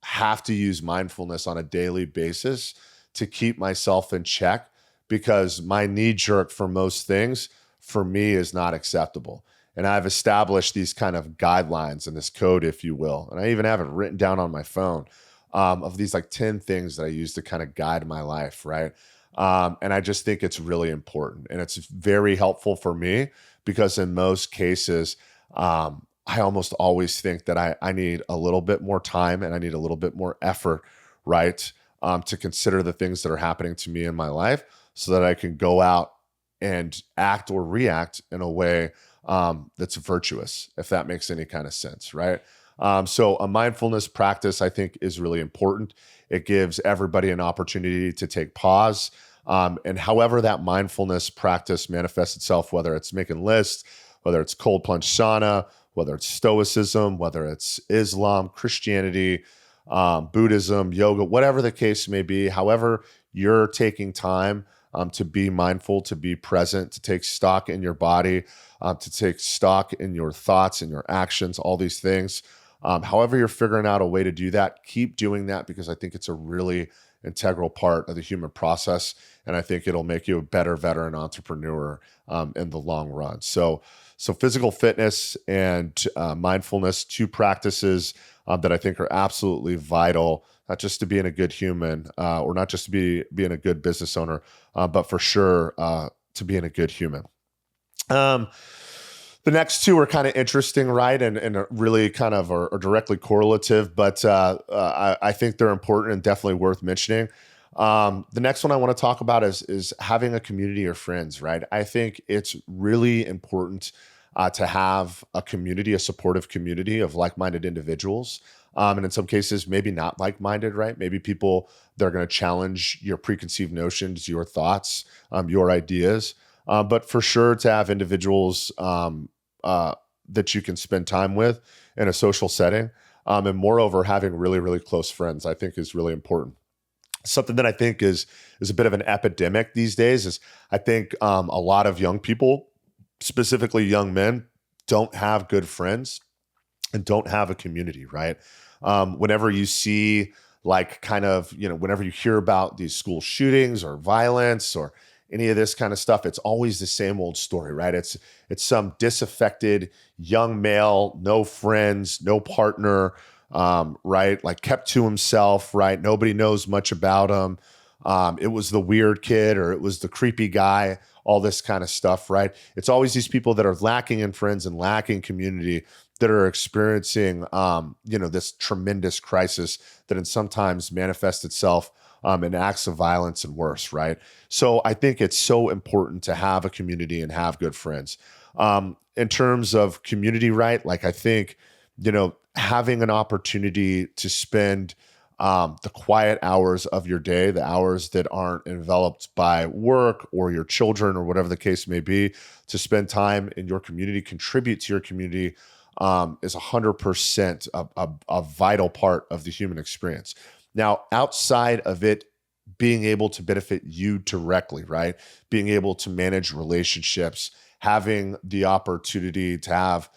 have to use mindfulness on a daily basis to keep myself in check, because my knee jerk for most things for me is not acceptable. And I've established these kind of guidelines and this code, if you will. And I even have it written down on my phone of these like 10 things that I use to kind of guide my life, right? And I just think it's really important. And it's very helpful for me because in most cases, I almost always think that I need a little bit more time and I need a little bit more effort, right? To consider the things that are happening to me in my life so that I can go out and act or react in a way that's virtuous, if that makes any kind of sense, right? So a mindfulness practice, I think, is really important. It gives everybody an opportunity to take pause. And however that mindfulness practice manifests itself, whether it's making lists, whether it's cold plunge sauna, whether it's Stoicism, whether it's Islam, Christianity, Buddhism, yoga, whatever the case may be, however you're taking time to be mindful, to be present, to take stock in your body, to take stock in your thoughts and your actions, all these things. However, you're figuring out a way to do that, keep doing that, because I think it's a really integral part of the human process. And I think it'll make you a better veteran entrepreneur in the long run. So physical fitness and mindfulness, two practices that I think are absolutely vital, not just to being a good human or not just to being a good business owner, but for sure to being a good human. The next two are kind of interesting, right? And really kind of are directly correlative, but I think they're important and definitely worth mentioning. The next one I want to talk about is having a community of friends, right? I think it's really important to have a community, a supportive community of like-minded individuals. And in some cases, maybe not like-minded, right? Maybe people that are going to challenge your preconceived notions, your thoughts, your ideas. But for sure to have individuals that you can spend time with in a social setting. And moreover, having really, really close friends, I think is really important. Something that I think is a bit of an epidemic these days is I think a lot of young people, specifically young men, don't have good friends and don't have a community, right? Whenever you see whenever you hear about these school shootings or violence or any of this kind of stuff, it's always the same old story, right? It's some disaffected young male, no friends, no partner, right? Like kept to himself, right? Nobody knows much about him. It was the weird kid or it was the creepy guy, all this kind of stuff, right? It's always these people that are lacking in friends and lacking community that are experiencing, this tremendous crisis that in sometimes manifests itself in acts of violence and worse, right? So I think it's so important to have a community and have good friends. In terms of community, right? Like I think, having an opportunity to spend the quiet hours of your day, the hours that aren't enveloped by work or your children or whatever the case may be, to spend time in your community, contribute to your community, is 100% a vital part of the human experience. Now, outside of it being able to benefit you directly, right? Being able to manage relationships, having the opportunity to have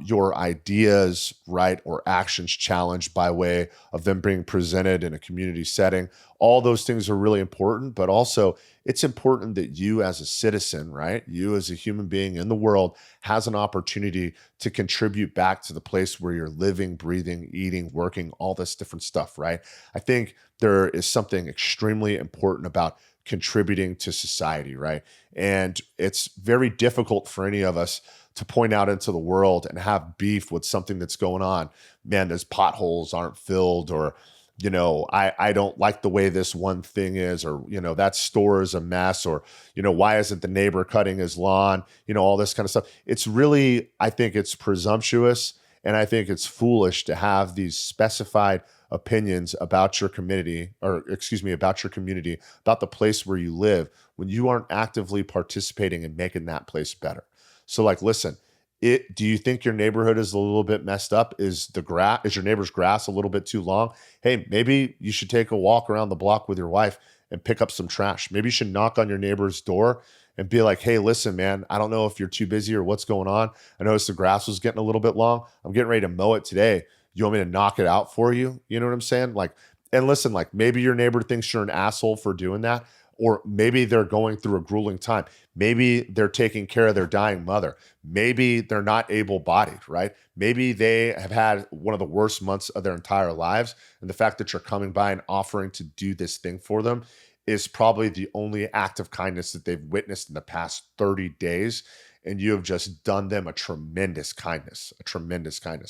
your ideas, right, or actions challenged by way of them being presented in a community setting. All those things are really important, but also it's important that you as a citizen, right, you as a human being in the world has an opportunity to contribute back to the place where you're living, breathing, eating, working, all this different stuff, right? I think there is something extremely important about contributing to society, right? And it's very difficult for any of us to point out into the world and have beef with something that's going on. Man, those potholes aren't filled, or, I don't like the way this one thing is, or, that store is a mess, or, why isn't the neighbor cutting his lawn? All this kind of stuff. It's really, I think it's presumptuous, and I think it's foolish to have these specified opinions about your community, about your community, about the place where you live, when you aren't actively participating in making that place better. So listen, do you think your neighborhood is a little bit messed up? Is your neighbor's grass a little bit too long? Hey, maybe you should take a walk around the block with your wife and pick up some trash. Maybe you should knock on your neighbor's door and be like, hey, listen, man, I don't know if you're too busy or what's going on. I noticed the grass was getting a little bit long. I'm getting ready to mow it today. You want me to knock it out for you? You know what I'm saying? And listen, maybe your neighbor thinks you're an asshole for doing that. Or maybe they're going through a grueling time. Maybe they're taking care of their dying mother. Maybe they're not able-bodied, right? Maybe they have had one of the worst months of their entire lives. And the fact that you're coming by and offering to do this thing for them is probably the only act of kindness that they've witnessed in the past 30 days. And you have just done them a tremendous kindness,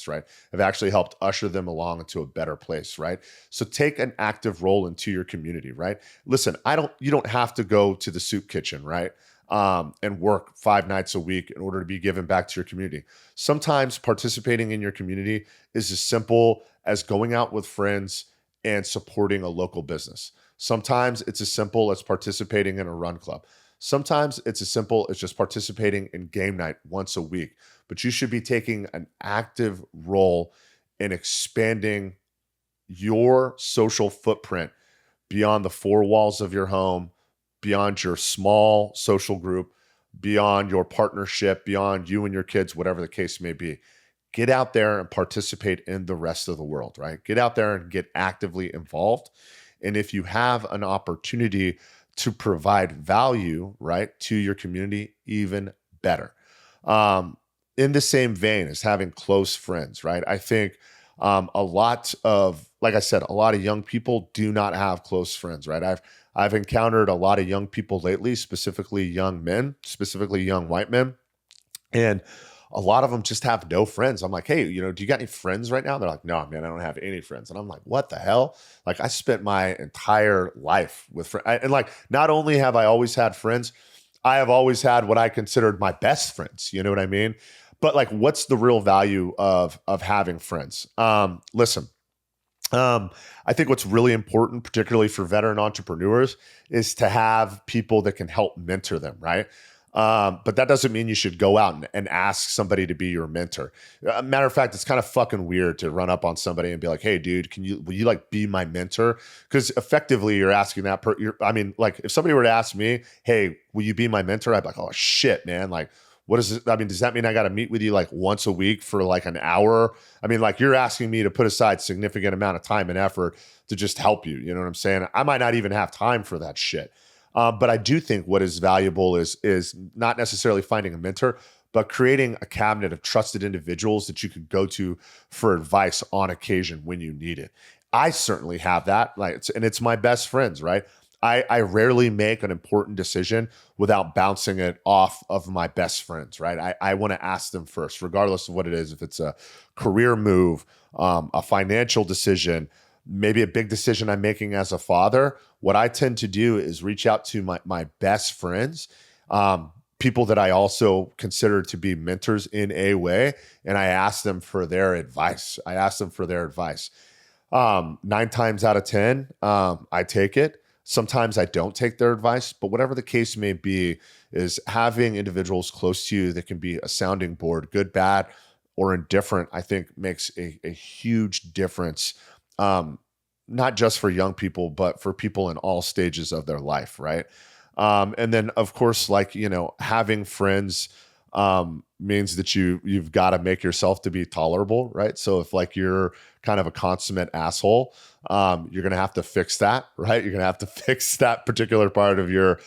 right? Have actually helped usher them along into a better place, right? So take an active role into your community, right? Listen, you don't have to go to the soup kitchen, right? And work 5 nights a week in order to be given back to your community. Sometimes participating in your community is as simple as going out with friends and supporting a local business. Sometimes it's as simple as participating in a run club. Sometimes it's as simple as just participating in game night once a week, but you should be taking an active role in expanding your social footprint beyond the 4 walls of your home, beyond your small social group, beyond your partnership, beyond you and your kids, whatever the case may be. Get out there and participate in the rest of the world, right? Get out there and get actively involved. And if you have an opportunity to provide value, right, to your community, even better. In the same vein as having close friends, right? I think a lot of, like I said, a lot of young people do not have close friends, right? I've encountered a lot of young people lately, specifically young men, specifically young white men, and a lot of them just have no friends. I'm like, hey, do you got any friends right now? They're like, no, man, I don't have any friends. And I'm like, what the hell? Like, I spent my entire life with friends. And like, not only have I always had friends, I have always had what I considered my best friends. You know what I mean? But like, what's the real value of having friends? Listen, I think what's really important, particularly for veteran entrepreneurs, is to have people that can help mentor them, right? But that doesn't mean you should go out and ask somebody to be your mentor. Matter of fact, it's kind of fucking weird to run up on somebody and be like, hey, dude, will you like be my mentor? Because effectively you're asking that like if somebody were to ask me, hey, will you be my mentor? I'd be like, oh shit, man. Like, what is it? I mean, does that mean I got to meet with you like once a week for like an hour? I mean, like you're asking me to put aside significant amount of time and effort to just help you. You know what I'm saying? I might not even have time for that shit. But I do think what is valuable is not necessarily finding a mentor, but creating a cabinet of trusted individuals that you can go to for advice on occasion when you need it. I certainly have that, and it's my best friends, right? I rarely make an important decision without bouncing it off of my best friends, right? I want to ask them first, regardless of what it is. If it's a career move, a financial decision, maybe a big decision I'm making as a father, what I tend to do is reach out to my best friends, people that I also consider to be mentors in a way, and I ask them for their advice. 9 times out of 10, I take it. Sometimes I don't take their advice, but whatever the case may be, is having individuals close to you that can be a sounding board, good, bad, or indifferent, I think makes a huge difference. Not just for young people, but for people in all stages of their life, right? And then, of course, having friends means that you've got to make yourself to be tolerable, right? So if like you're kind of a consummate asshole, you're going to have to fix that, right? You're going to have to fix that particular part of your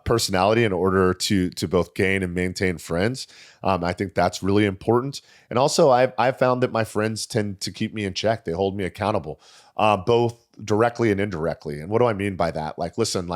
personality in order to both gain and maintain friends. I think that's really important. And also I've found that my friends tend to keep me in check. They hold me accountable, both directly and indirectly. And what do I mean by that? Like, listen,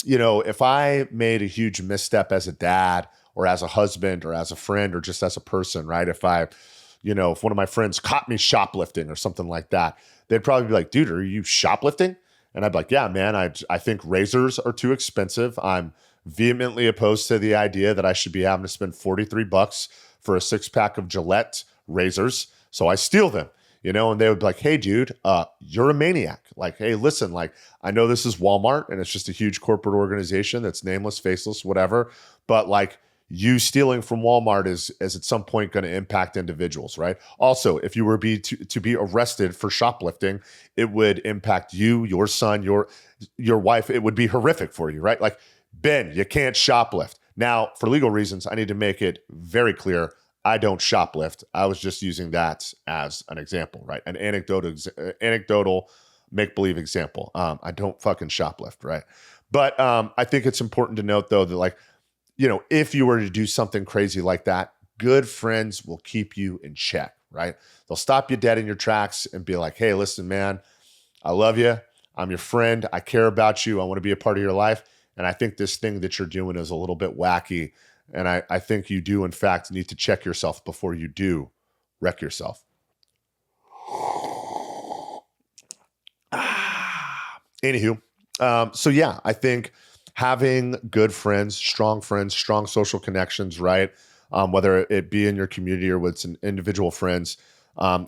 if I made a huge misstep as a dad or as a husband or as a friend or just as a person, right? If one of my friends caught me shoplifting or something like that, they'd probably be like, dude, are you shoplifting? And I'd be like, yeah, man, I think razors are too expensive. I'm vehemently opposed to the idea that I should be having to spend $43 for a 6-pack of Gillette razors. So I steal them, and they would be like, hey, dude, you're a maniac. Like, hey, listen, like, I know this is Walmart and it's just a huge corporate organization that's nameless, faceless, whatever. But like, you stealing from Walmart is at some point going to impact individuals, right? Also, if you were to be arrested for shoplifting, it would impact you, your son, your wife. It would be horrific for you, right? Like, Ben, you can't shoplift. Now, for legal reasons, I need to make it very clear, I don't shoplift. I was just using that as an example, right? An anecdotal make-believe example. I don't fucking shoplift, right? But I think it's important to note, though, that like, if you were to do something crazy like that, good friends will keep you in check, right? They'll stop you dead in your tracks and be like, hey, listen, man, I love you. I'm your friend. I care about you. I want to be a part of your life. And I think this thing that you're doing is a little bit wacky. And I think you do, in fact, need to check yourself before you do wreck yourself. Anywho, so yeah, I think having good friends, strong social connections, right? Whether it be in your community or with some individual friends,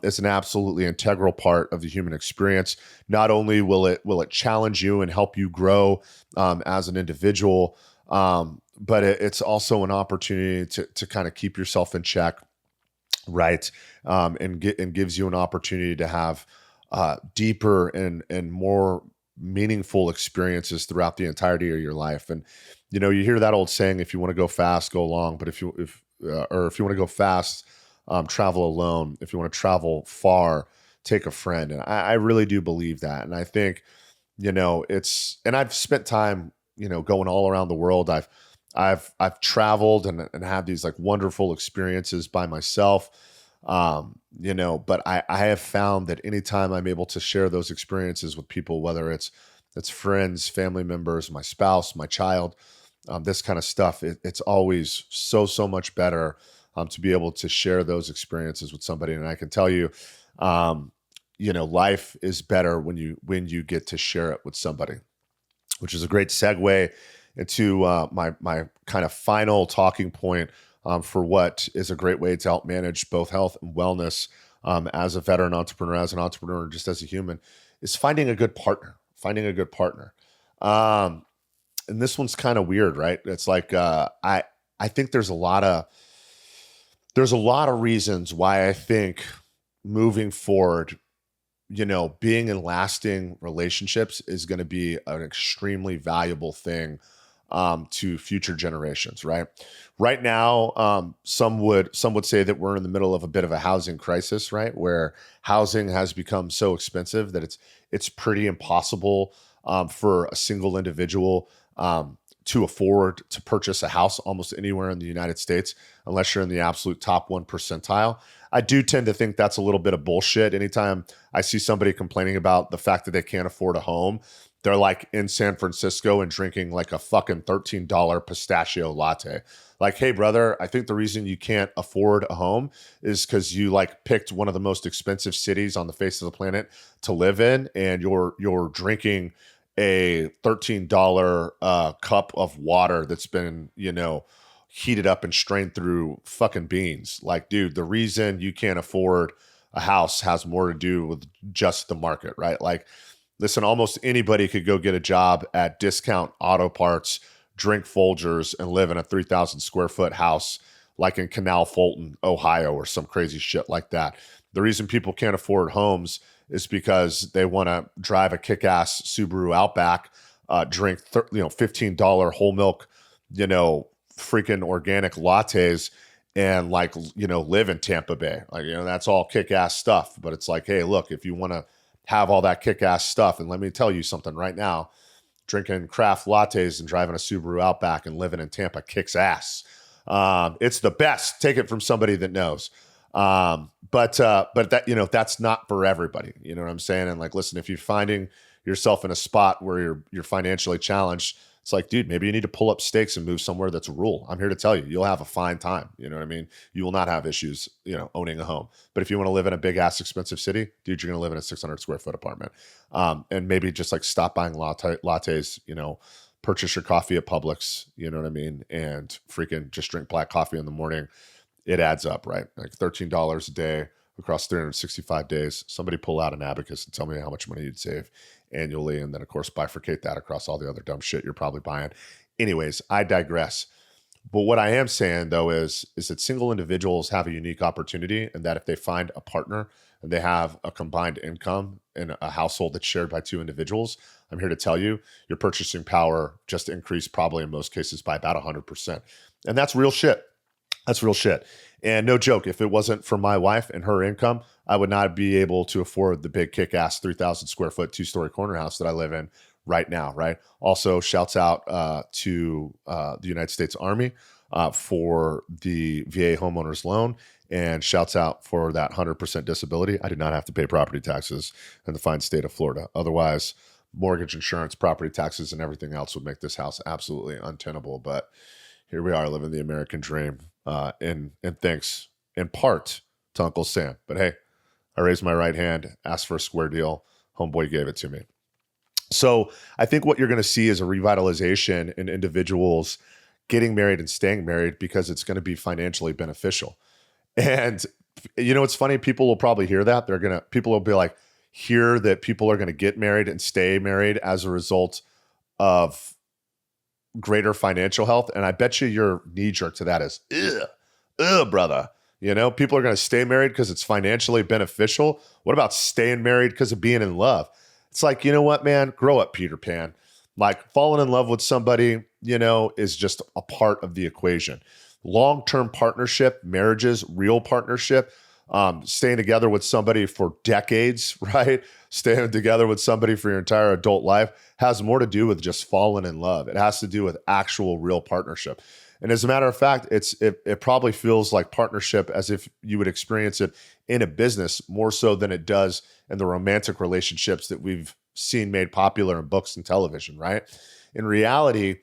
is an absolutely integral part of the human experience. Not only will it challenge you and help you grow as an individual, but it's also an opportunity to kind of keep yourself in check, right? And gives you an opportunity to have deeper and more meaningful experiences throughout the entirety of your life. And, you hear that old saying, if you want to go fast, go long, but if you want to go fast, travel alone. If you want to travel far, take a friend. And I really do believe that. And I think, and I've spent time, going all around the world. I've traveled and had these like wonderful experiences by myself. But I have found that anytime I'm able to share those experiences with people, whether it's friends, family members, my spouse, my child, this kind of stuff, it's always so much better to be able to share those experiences with somebody. And I can tell you, life is better when you get to share it with somebody, which is a great segue into my kind of final talking point for what is a great way to help manage both health and wellness as a veteran entrepreneur, as an entrepreneur, just as a human, is finding a good partner. And this one's kind of weird, right? It's like I think there's a lot of reasons why I think moving forward, being in lasting relationships is going to be an extremely valuable thing to future generations, right? Right now, some would say that we're in the middle of a bit of a housing crisis, right? Where housing has become so expensive that it's pretty impossible for a single individual to afford to purchase a house almost anywhere in the United States, unless you're in the absolute top 1 percentile. I do tend to think that's a little bit of bullshit. Anytime I see somebody complaining about the fact that they can't afford a home, they're like in San Francisco and drinking like a fucking $13 pistachio latte. Like, hey, brother, I think the reason you can't afford a home is because you like picked one of the most expensive cities on the face of the planet to live in, and you're drinking a $13 cup of water that's been, heated up and strained through fucking beans. Like, dude, the reason you can't afford a house has more to do with just the market, right? Like, listen, almost anybody could go get a job at Discount Auto Parts, drink Folgers, and live in a 3,000 square foot house like in Canal Fulton, Ohio, or some crazy shit like that. The reason people can't afford homes is because they want to drive a kick-ass Subaru Outback, drink $15 whole milk, freaking organic lattes, and live in Tampa Bay. Like, that's all kick-ass stuff. But it's like, hey, look, if you want to have all that kick-ass stuff, and let me tell you something right now, drinking craft lattes and driving a Subaru Outback and living in Tampa kicks ass. It's the best. Take it from somebody that knows. But that, that's not for everybody. You know what I'm saying? And like, listen, if you're finding yourself in a spot where you're financially challenged, it's like, dude, maybe you need to pull up stakes and move somewhere that's rural. I'm here to tell you, you'll have a fine time. You know what I mean? You will not have issues, owning a home. But if you want to live in a big ass expensive city, dude, you're going to live in a 600 square foot apartment. And maybe just like stop buying lattes, purchase your coffee at Publix, you know what I mean? And freaking just drink black coffee in the morning. It adds up, right? Like $13 a day across 365 days. Somebody pull out an abacus and tell me how much money you'd save annually. And then of course, bifurcate that across all the other dumb shit you're probably buying. Anyways, I digress. But what I am saying though is that single individuals have a unique opportunity, and that if they find a partner and they have a combined income in a household that's shared by two individuals, I'm here to tell you, your purchasing power just increased probably in most cases by about 100%. And that's real shit. That's real shit. And no joke, if it wasn't for my wife and her income, I would not be able to afford the big kick-ass 3,000 square foot, 2-story corner house that I live in right now, right? Also, shouts out to the United States Army for the VA homeowners loan, and shouts out for that 100% disability. I did not have to pay property taxes in the fine state of Florida. Otherwise, mortgage, insurance, property taxes, and everything else would make this house absolutely untenable. But here we are living the American dream, and thanks in part to Uncle Sam. But hey, I raised my right hand, asked for a square deal. Homeboy gave it to me. So I think what you're going to see is a revitalization in individuals getting married and staying married because it's going to be financially beneficial. And it's funny. People will probably hear that. People will be like, hear that people are going to get married and stay married as a result of greater financial health. And I bet you your knee jerk to that is, brother. People are going to stay married because it's financially beneficial. What about staying married because of being in love? It's like, you know what, man, grow up, Peter Pan. Like falling in love with somebody, is just a part of the equation. Long-term partnership, marriages, real partnership, staying together with somebody for decades, right? Staying together with somebody for your entire adult life has more to do with just falling in love. It has to do with actual real partnership. And as a matter of fact, it probably feels like partnership as if you would experience it in a business more so than it does in the romantic relationships that we've seen made popular in books and television, right? In reality,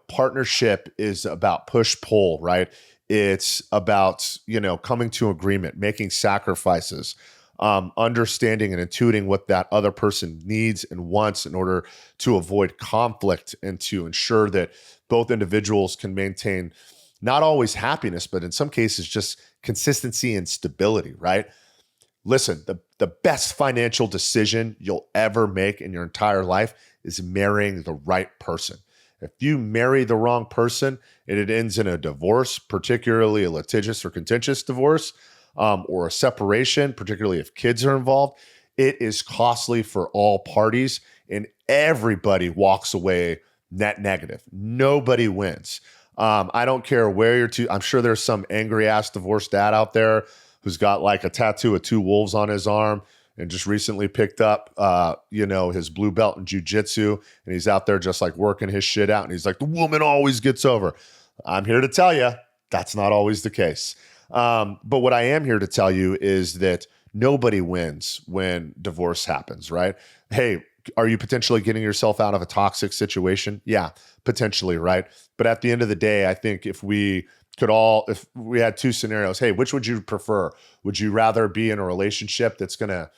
partnership is about push-pull, right? It's about, coming to agreement, making sacrifices, understanding and intuiting what that other person needs and wants in order to avoid conflict and to ensure that both individuals can maintain not always happiness, but in some cases, just consistency and stability, right? Listen, the best financial decision you'll ever make in your entire life is marrying the right person. If you marry the wrong person and it ends in a divorce, particularly a litigious or contentious divorce, or a separation, particularly if kids are involved, it is costly for all parties and everybody walks away net negative. Nobody wins. I don't care where you're to. I'm sure there's some angry ass divorced dad out there who's got like a tattoo of two wolves on his arm and just recently picked up, his blue belt in jujitsu, and he's out there just like working his shit out. And he's like, the woman always gets over. I'm here to tell you that's not always the case. But what I am here to tell you is that nobody wins when divorce happens, right? Hey, are you potentially getting yourself out of a toxic situation? Yeah, potentially, right? But at the end of the day, I think if we had two scenarios, hey, which would you prefer? Would you rather be in a relationship that's gonna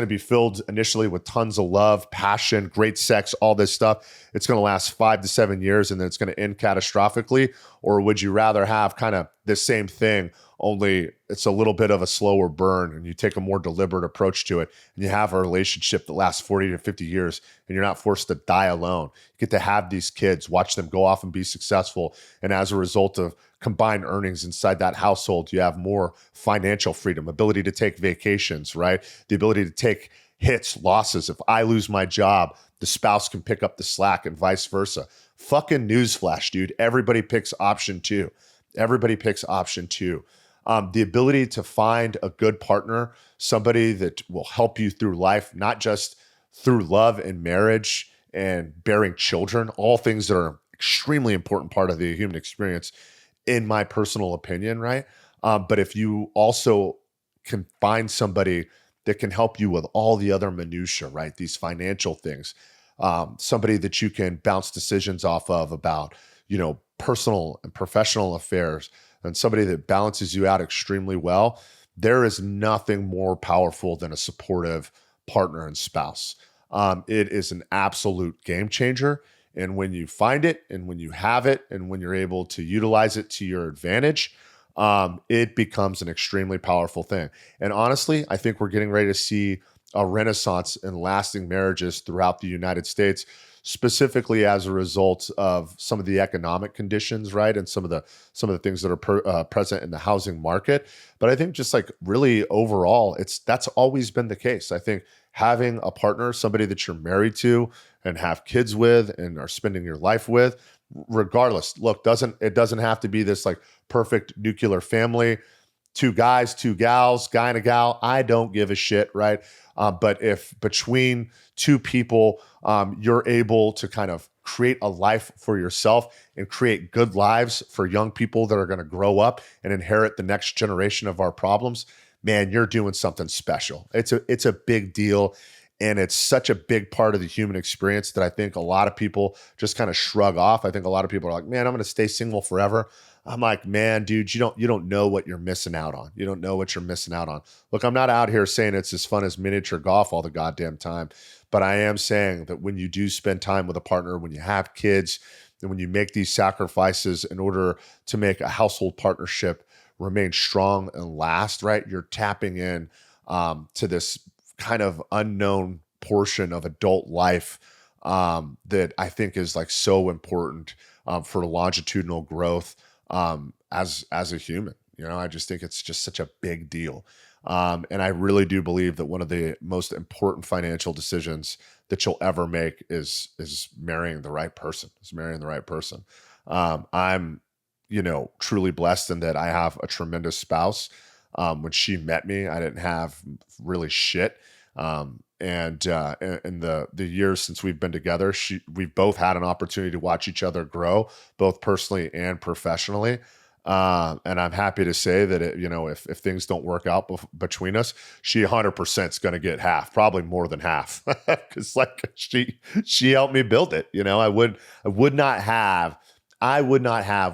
be filled initially with tons of love, passion, great sex, all this stuff? It's gonna last 5 to 7 years and then it's gonna end catastrophically? Or would you rather have kind of the same thing, only it's a little bit of a slower burn and you take a more deliberate approach to it and you have a relationship that lasts 40 to 50 years and you're not forced to die alone? You get to have these kids, watch them go off and be successful. And as a result of combined earnings inside that household, you have more financial freedom, ability to take vacations, right? The ability to take hits, losses. If I lose my job, the spouse can pick up the slack and vice versa. Fucking newsflash, dude. Everybody picks option two. Everybody picks option two. The ability to find a good partner, somebody that will help you through life, not just through love and marriage and bearing children, all things that are extremely important part of the human experience, in my personal opinion, right? But if you also can find somebody that can help you with all the other minutia, right? These financial things, somebody that you can bounce decisions off of about, personal and professional affairs, and somebody that balances you out extremely well, there is nothing more powerful than a supportive partner and spouse. It is an absolute game changer. And when you find it and when you have it and when you're able to utilize it to your advantage, it becomes an extremely powerful thing. And honestly, I think we're getting ready to see a renaissance in lasting marriages throughout the United States, specifically as a result of some of the economic conditions, right? And some of the things that are present in the housing market. But I think just like really overall, that's always been the case. I think having a partner, somebody that you're married to and have kids with and are spending your life with, regardless, look, it doesn't have to be this like perfect nuclear family, 2 guys, 2 gals, guy and a gal. I don't give a shit, right? But if between 2 people, you're able to kind of create a life for yourself and create good lives for young people that are going to grow up and inherit the next generation of our problems, man, you're doing something special. It's a big deal. And it's such a big part of the human experience that I think a lot of people just kind of shrug off. I think a lot of people are like, man, I'm going to stay single forever. I'm like, man, dude, you don't know what you're missing out on. You don't know what you're missing out on. Look, I'm not out here saying it's as fun as miniature golf all the goddamn time, but I am saying that when you do spend time with a partner, when you have kids, and when you make these sacrifices in order to make a household partnership remain strong and last, right? You're tapping in to this kind of unknown portion of adult life that I think is like so important for longitudinal growth as a human. I just think it's just such a big deal. And I really do believe that one of the most important financial decisions that you'll ever make is marrying the right person. Is marrying the right person. I'm, truly blessed in that I have a tremendous spouse. When she met me, I didn't have really shit. And in the years since we've been together, we've both had an opportunity to watch each other grow, both personally and professionally. And I'm happy to say that if things don't work out between us, she 100% is going to get half, probably more than half, because like she helped me build it. I would not have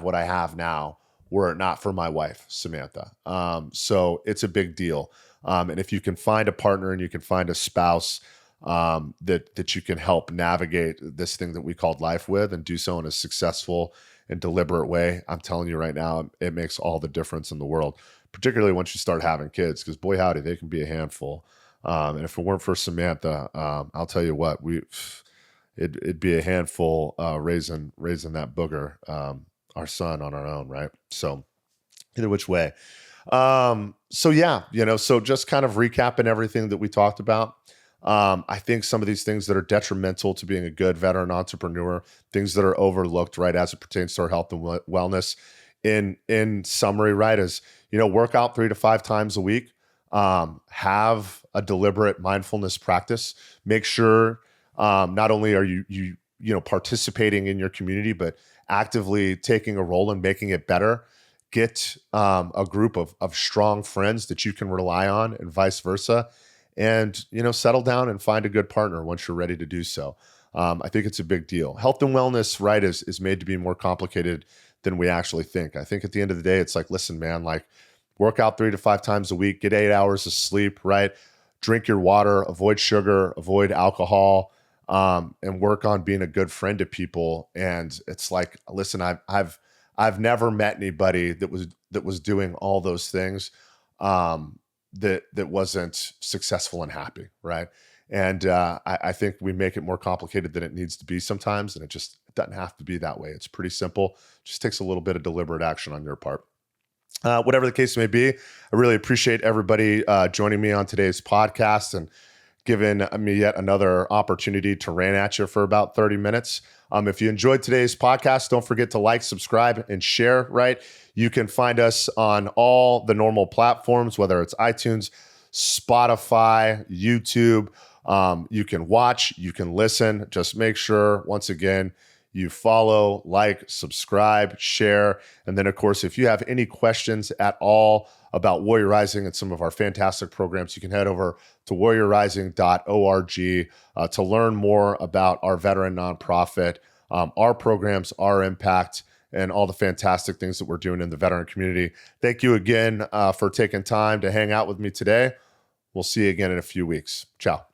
what I have now were it not for my wife, Samantha. So it's a big deal. And if you can find a partner and you can find a spouse that you can help navigate this thing that we called life with and do so in a successful and deliberate way, I'm telling you right now, it makes all the difference in the world, particularly once you start having kids, because boy, howdy, they can be a handful. And if it weren't for Samantha, I'll tell you what, it'd be a handful raising that booger, our son on our own, right? So either which way. So yeah, so just kind of recapping everything that we talked about. I think some of these things that are detrimental to being a good veteran entrepreneur, things that are overlooked, right, as it pertains to our health and wellness, in summary, right, is work out 3 to 5 times a week. Have a deliberate mindfulness practice. Make sure not only are you participating in your community, but actively taking a role and making it better. Get a group of strong friends that you can rely on, and vice versa. And, settle down and find a good partner once you're ready to do so. I think it's a big deal. Health and wellness, right, is made to be more complicated than we actually think. I think at the end of the day, it's like, listen, man, like work out 3 to 5 times a week, get 8 hours of sleep, right? Drink your water, avoid sugar, avoid alcohol, and work on being a good friend to people. And it's like, listen, I've never met anybody that was doing all those things that wasn't successful and happy, right? And I think we make it more complicated than it needs to be sometimes, and it doesn't have to be that way. It's pretty simple. Just takes a little bit of deliberate action on your part. Whatever the case may be, I really appreciate everybody joining me on today's podcast and giving me yet another opportunity to rant at you for about 30 minutes. If you enjoyed today's podcast, don't forget to like, subscribe, and share, right? You can find us on all the normal platforms, whether it's iTunes, Spotify, YouTube. You can watch, you can listen. Just make sure, once again, you follow, like, subscribe, share. And then, of course, if you have any questions at all about Warrior Rising and some of our fantastic programs, you can head over to warriorrising.org to learn more about our veteran nonprofit, our programs, our impact, and all the fantastic things that we're doing in the veteran community. Thank you again for taking time to hang out with me today. We'll see you again in a few weeks. Ciao.